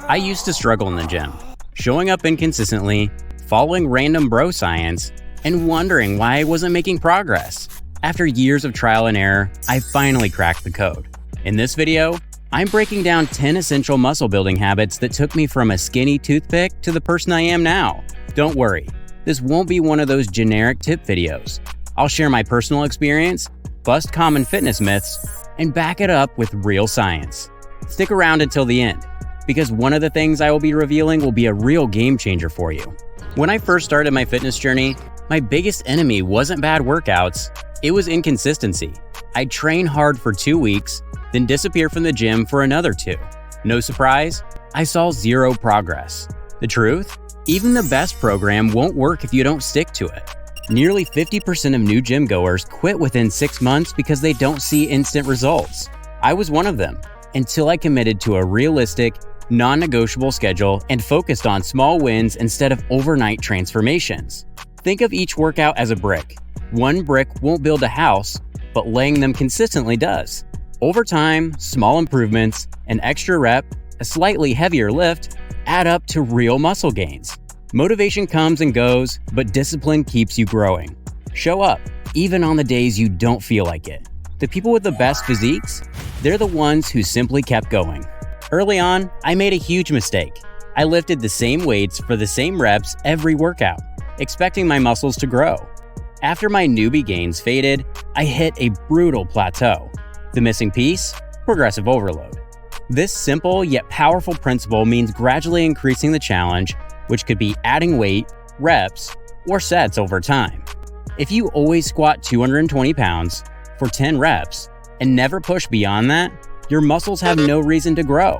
I used to struggle in the gym, showing up inconsistently, following random bro science, and wondering why I wasn't making progress. After years of trial and error, I finally cracked the code. In this video, I'm breaking down 10 essential muscle building habits that took me from a skinny toothpick to the person I am now. Don't worry, this won't be one of those generic tip videos. I'll share my personal experience, bust common fitness myths, and back it up with real science. Stick around until the end, because one of the things I will be revealing will be a real game changer for you. When I first started my fitness journey, my biggest enemy wasn't bad workouts, it was inconsistency. I'd train hard for 2 weeks, then disappear from the gym for another 2. No surprise, I saw zero progress. The truth? Even the best program won't work if you don't stick to it. Nearly 50% of new gym goers quit within 6 months because they don't see instant results. I was one of them, until I committed to a realistic, non-negotiable schedule and focused on small wins instead of overnight transformations. Think of each workout as a brick. One brick won't build a house, but laying them consistently does. Over time, small improvements, an extra rep, a slightly heavier lift, add up to real muscle gains. Motivation comes and goes, but discipline keeps you growing. Show up, even on the days you don't feel like it. The people with the best physiques, they're the ones who simply kept going. Early on, I made a huge mistake. I lifted the same weights for the same reps every workout, expecting my muscles to grow. After my newbie gains faded, I hit a brutal plateau. The missing piece? Progressive overload. This simple yet powerful principle means gradually increasing the challenge, which could be adding weight, reps, or sets over time. If you always squat 220 pounds for 10 reps and never push beyond that, your muscles have no reason to grow.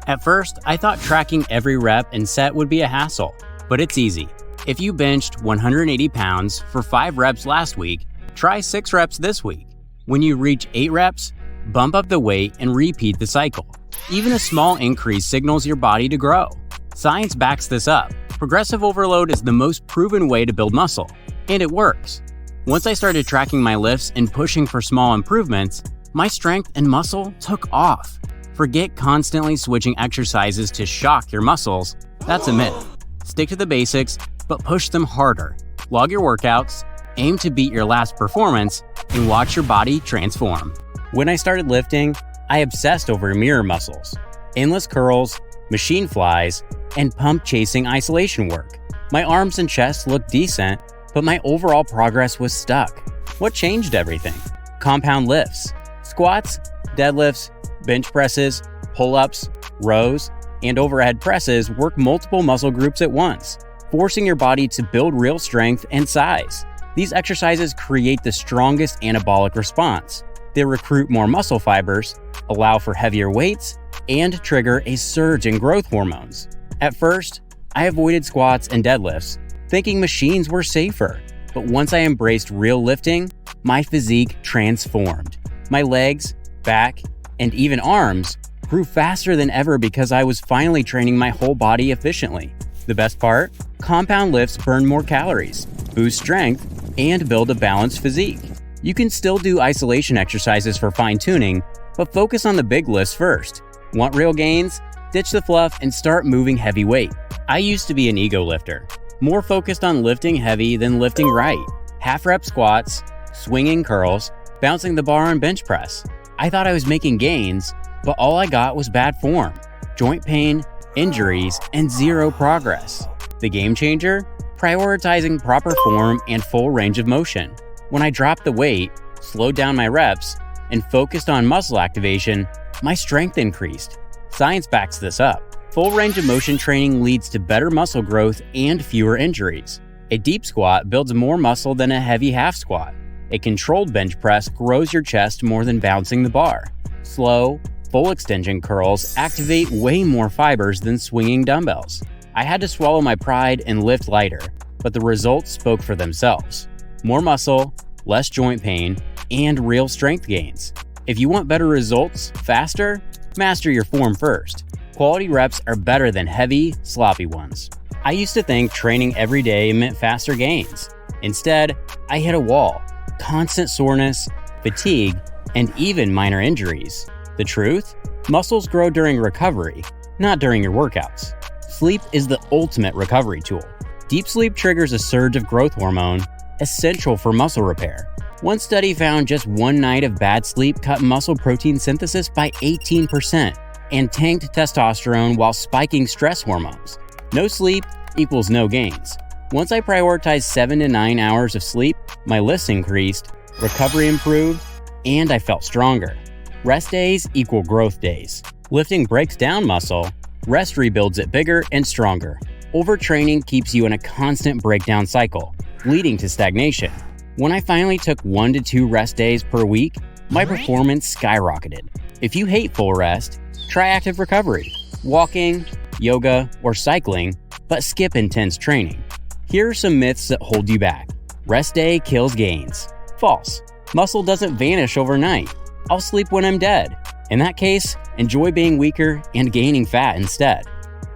At first, I thought tracking every rep and set would be a hassle, but it's easy. If you benched 180 pounds for 5 reps last week, try 6 reps this week. When you reach 8 reps, bump up the weight and repeat the cycle. Even a small increase signals your body to grow. Science backs this up. Progressive overload is the most proven way to build muscle, and it works. Once I started tracking my lifts and pushing for small improvements, my strength and muscle took off. Forget constantly switching exercises to shock your muscles. That's a myth. Stick to the basics, but push them harder. Log your workouts, aim to beat your last performance, and watch your body transform. When I started lifting, I obsessed over mirror muscles, endless curls, machine flies, and pump chasing isolation work. My arms and chest looked decent, but my overall progress was stuck. What changed everything? Compound lifts. Squats, deadlifts, bench presses, pull-ups, rows, and overhead presses work multiple muscle groups at once, forcing your body to build real strength and size. These exercises create the strongest anabolic response. They recruit more muscle fibers, allow for heavier weights, and trigger a surge in growth hormones. At first, I avoided squats and deadlifts, thinking machines were safer. But once I embraced real lifting, my physique transformed. My legs, back, and even arms grew faster than ever because I was finally training my whole body efficiently. The best part? Compound lifts burn more calories, boost strength, and build a balanced physique. You can still do isolation exercises for fine-tuning, but focus on the big lifts first. Want real gains? Ditch the fluff and start moving heavy weight. I used to be an ego lifter, more focused on lifting heavy than lifting right. Half-rep squats, swinging curls, bouncing the bar on bench press. I thought I was making gains, but all I got was bad form, joint pain, injuries, and zero progress. The game changer? Prioritizing proper form and full range of motion. When I dropped the weight, slowed down my reps, and focused on muscle activation, my strength increased. Science backs this up. Full range of motion training leads to better muscle growth and fewer injuries. A deep squat builds more muscle than a heavy half squat. A controlled bench press grows your chest more than bouncing the bar. Slow, full extension curls activate way more fibers than swinging dumbbells. I had to swallow my pride and lift lighter, but the results spoke for themselves. More muscle, less joint pain, and real strength gains. If you want better results faster, master your form first. Quality reps are better than heavy, sloppy ones. I used to think training every day meant faster gains. Instead, I hit a wall. Constant soreness, fatigue, and even minor injuries. The truth? Muscles grow during recovery. not during your workouts. Sleep is the ultimate recovery tool. Deep sleep triggers a surge of growth hormone, essential for muscle repair. One study found just one night of bad sleep cut muscle protein synthesis by 18% and tanked testosterone while spiking stress hormones. No sleep equals no gains. Once I prioritized 7 to 9 hours of sleep, my lifts increased, recovery improved, and I felt stronger. Rest days equal growth days. Lifting breaks down muscle, rest rebuilds it bigger and stronger. Overtraining keeps you in a constant breakdown cycle, leading to stagnation. When I finally took 1 to 2 rest days per week, my performance skyrocketed. If you hate full rest, try active recovery, walking, yoga, or cycling, but skip intense training. Here are some myths that hold you back. Rest day kills gains. False. Muscle doesn't vanish overnight. I'll sleep when I'm dead. In that case, enjoy being weaker and gaining fat instead.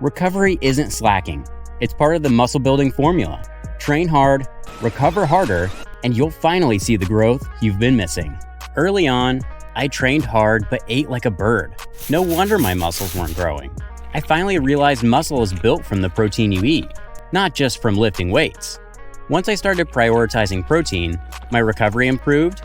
Recovery isn't slacking. It's part of the muscle building formula. Train hard, recover harder, and you'll finally see the growth you've been missing. Early on, I trained hard but ate like a bird. No wonder my muscles weren't growing. I finally realized muscle is built from the protein you eat, not just from lifting weights. Once I started prioritizing protein, my recovery improved,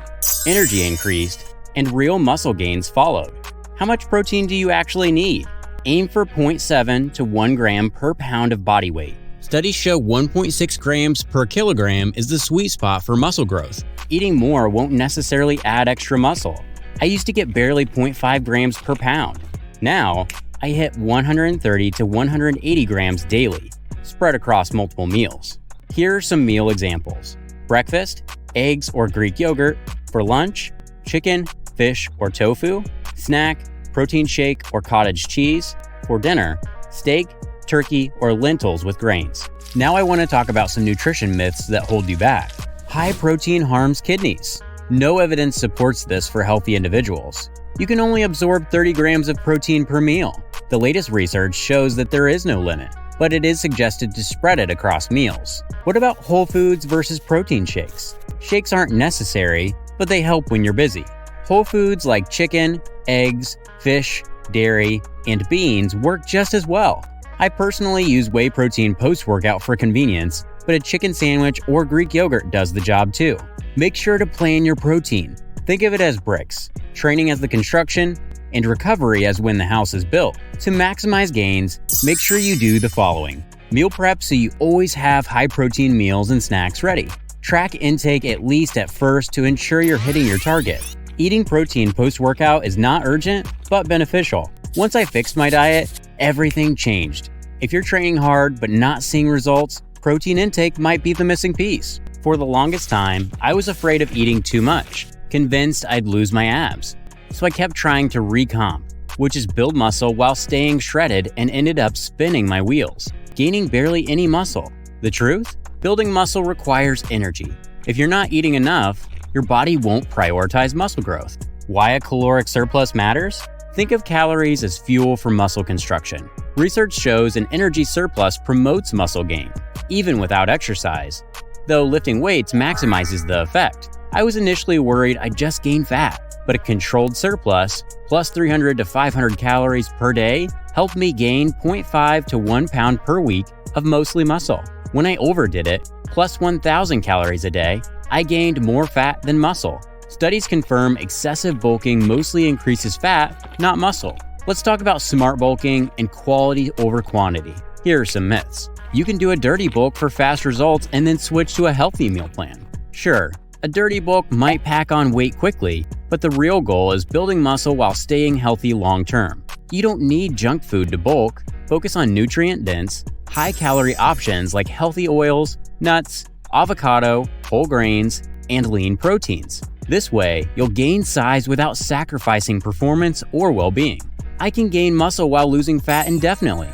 energy increased, and real muscle gains followed. How much protein do you actually need? Aim for 0.7 to 1 gram per pound of body weight. Studies show 1.6 grams per kilogram is the sweet spot for muscle growth. Eating more won't necessarily add extra muscle. I used to get barely 0.5 grams per pound. Now, I hit 130 to 180 grams daily, spread across multiple meals. Here are some meal examples. Breakfast, eggs or Greek yogurt. For lunch, chicken, fish, or tofu. Snack, protein shake or cottage cheese. For dinner, steak, turkey, or lentils with grains. Now I want to talk about some nutrition myths that hold you back. High protein harms kidneys. No evidence supports this for healthy individuals. You can only absorb 30 grams of protein per meal. The latest research shows that there is no limit, but it is suggested to spread it across meals. What about whole foods versus protein shakes? Shakes aren't necessary, but they help when you're busy. Whole foods like chicken, eggs, fish, dairy, and beans work just as well. I personally use whey protein post-workout for convenience, but a chicken sandwich or Greek yogurt does the job too. Make sure to plan your protein. Think of it as bricks, training as the construction, and recovery as when the house is built. To maximize gains, make sure you do the following. Meal prep so you always have high-protein meals and snacks ready. Track intake at least at first to ensure you're hitting your target. Eating protein post-workout is not urgent, but beneficial. Once I fixed my diet, everything changed. If you're training hard but not seeing results, protein intake might be the missing piece. For the longest time, I was afraid of eating too much, convinced I'd lose my abs. So I kept trying to recomp, which is build muscle while staying shredded, and ended up spinning my wheels, gaining barely any muscle. The truth? Building muscle requires energy. If you're not eating enough, your body won't prioritize muscle growth. Why a caloric surplus matters? Think of calories as fuel for muscle construction. Research shows an energy surplus promotes muscle gain, even without exercise, though lifting weights maximizes the effect. I was initially worried I'd just gain fat, but a controlled surplus, plus 300 to 500 calories per day, helped me gain 0.5 to 1 pound per week of mostly muscle. When I overdid it, plus 1,000 calories a day, I gained more fat than muscle. Studies confirm excessive bulking mostly increases fat, not muscle. Let's talk about smart bulking and quality over quantity. Here are some myths. You can do a dirty bulk for fast results and then switch to a healthy meal plan. Sure, a dirty bulk might pack on weight quickly, but the real goal is building muscle while staying healthy long term. You don't need junk food to bulk. Focus on nutrient-dense, high-calorie options like healthy oils, nuts, avocado, whole grains, and lean proteins. This way, you'll gain size without sacrificing performance or well-being. I can gain muscle while losing fat indefinitely.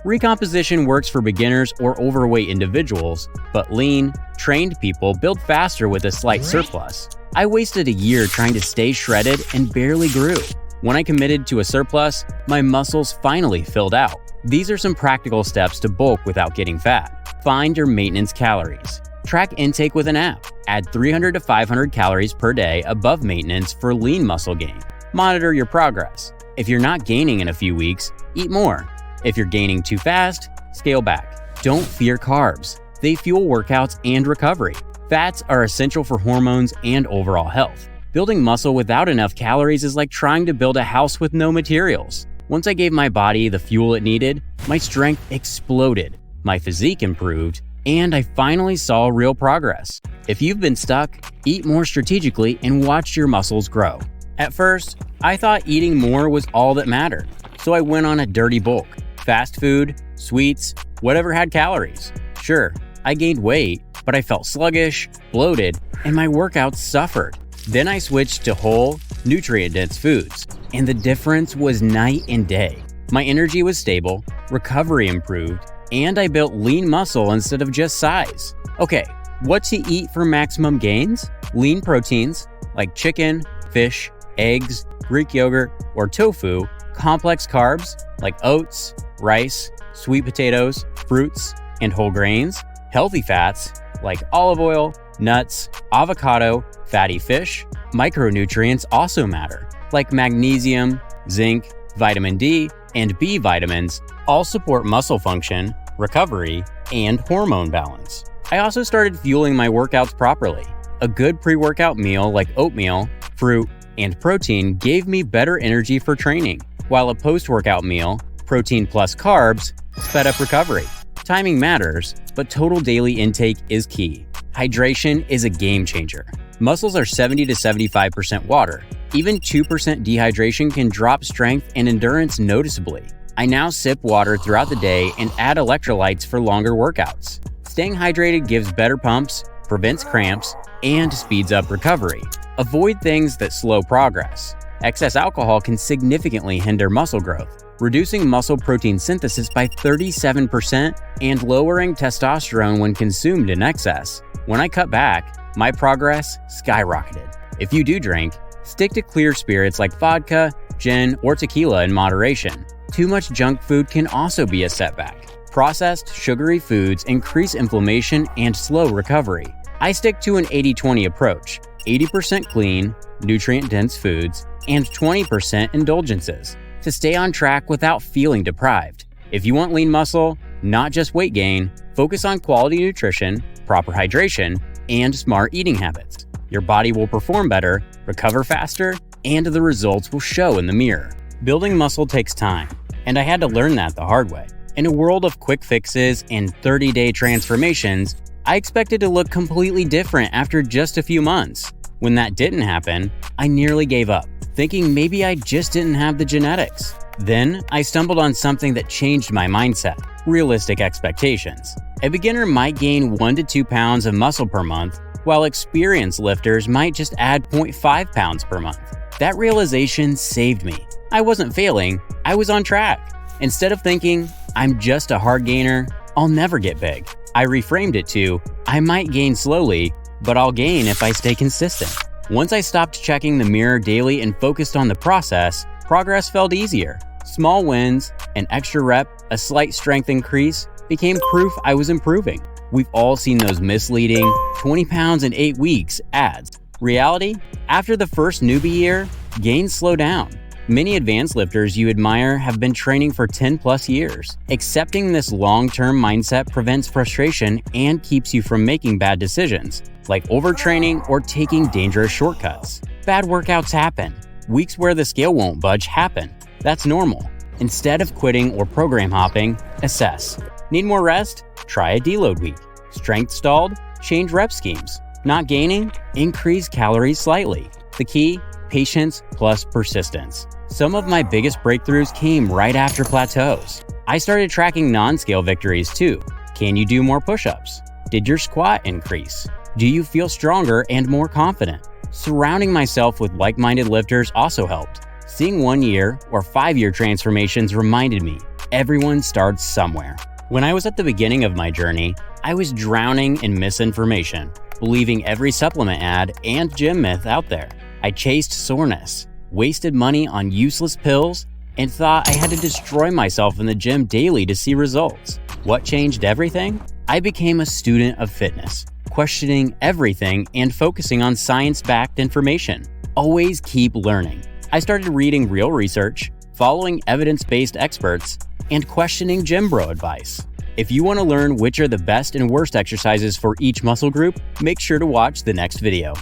Recomposition works for beginners or overweight individuals, but lean, trained people build faster with a slight surplus. I wasted a year trying to stay shredded and barely grew. When I committed to a surplus, my muscles finally filled out. These are some practical steps to bulk without getting fat. Find your maintenance calories. Track intake with an app. Add 300 to 500 calories per day above maintenance for lean muscle gain. Monitor your progress. If you're not gaining in a few weeks, eat more. If you're gaining too fast, scale back. Don't fear carbs. They fuel workouts and recovery. Fats are essential for hormones and overall health. Building muscle without enough calories is like trying to build a house with no materials. Once I gave my body the fuel it needed, my strength exploded, my physique improved, and I finally saw real progress. If you've been stuck, eat more strategically and watch your muscles grow. At first, I thought eating more was all that mattered, so I went on a dirty bulk. Fast food, sweets, whatever had calories. Sure, I gained weight, but I felt sluggish, bloated, and my workouts suffered. Then I switched to whole, nutrient-dense foods, and the difference was night and day. My energy was stable, recovery improved, and I built lean muscle instead of just size. Okay, what to eat for maximum gains? Lean proteins like chicken, fish, eggs, Greek yogurt, or tofu, complex carbs like oats, rice, sweet potatoes, fruits, and whole grains, healthy fats like olive oil, nuts, avocado, fatty fish. Micronutrients also matter, like magnesium, zinc, vitamin D, and B vitamins all support muscle function, recovery, and hormone balance. I also started fueling my workouts properly. A good pre-workout meal like oatmeal, fruit, and protein gave me better energy for training, while a post-workout meal, protein plus carbs, sped up recovery. Timing matters, but total daily intake is key. Hydration is a game changer. Muscles are 70 to 75% water. Even 2% dehydration can drop strength and endurance noticeably. I now sip water throughout the day and add electrolytes for longer workouts. Staying hydrated gives better pumps, prevents cramps, and speeds up recovery. Avoid things that slow progress. Excess alcohol can significantly hinder muscle growth, reducing muscle protein synthesis by 37% and lowering testosterone when consumed in excess. When I cut back, my progress skyrocketed. If you do drink, stick to clear spirits like vodka, gin, or tequila in moderation. Too much junk food can also be a setback. Processed, sugary foods increase inflammation and slow recovery. I stick to an 80-20 approach, 80% clean, nutrient-dense foods, and 20% indulgences, to stay on track without feeling deprived. If you want lean muscle, not just weight gain, focus on quality nutrition, proper hydration, and smart eating habits. Your body will perform better, recover faster, and the results will show in the mirror. Building muscle takes time, and I had to learn that the hard way. In a world of quick fixes and 30-day transformations, I expected to look completely different after just a few months. When that didn't happen, I nearly gave up, thinking maybe I just didn't have the genetics. Then, I stumbled on something that changed my mindset: realistic expectations. A beginner might gain 1 to 2 pounds of muscle per month, while experienced lifters might just add 0.5 pounds per month. That realization saved me. I wasn't failing, I was on track. Instead of thinking, I'm just a hard gainer, I'll never get big, I reframed it to, I might gain slowly, but I'll gain if I stay consistent. Once I stopped checking the mirror daily and focused on the process, progress felt easier. Small wins, an extra rep, a slight strength increase became proof I was improving. We've all seen those misleading 20 pounds in 8 weeks ads. Reality? After the first newbie year, gains slow down. Many advanced lifters you admire have been training for 10 plus years. Accepting this long-term mindset prevents frustration and keeps you from making bad decisions, like overtraining or taking dangerous shortcuts. Bad workouts happen. Weeks where the scale won't budge happen. That's normal. Instead of quitting or program hopping, assess. Need more rest? Try a deload week. Strength stalled? Change rep schemes. Not gaining? Increase calories slightly. The key? Patience plus persistence. Some of my biggest breakthroughs came right after plateaus. I started tracking non-scale victories too. Can you do more push-ups? Did your squat increase? Do you feel stronger and more confident? Surrounding myself with like-minded lifters also helped. Seeing 1 year or 5 year transformations reminded me everyone starts somewhere. When I was at the beginning of my journey, I was drowning in misinformation, believing every supplement ad and gym myth out there. I chased soreness, wasted money on useless pills, and thought I had to destroy myself in the gym daily to see results. What changed everything? I became a student of fitness, questioning everything and focusing on science-backed information. Always keep learning. I started reading real research, following evidence-based experts, and questioning gym bro advice. If you want to learn which are the best and worst exercises for each muscle group, make sure to watch the next video.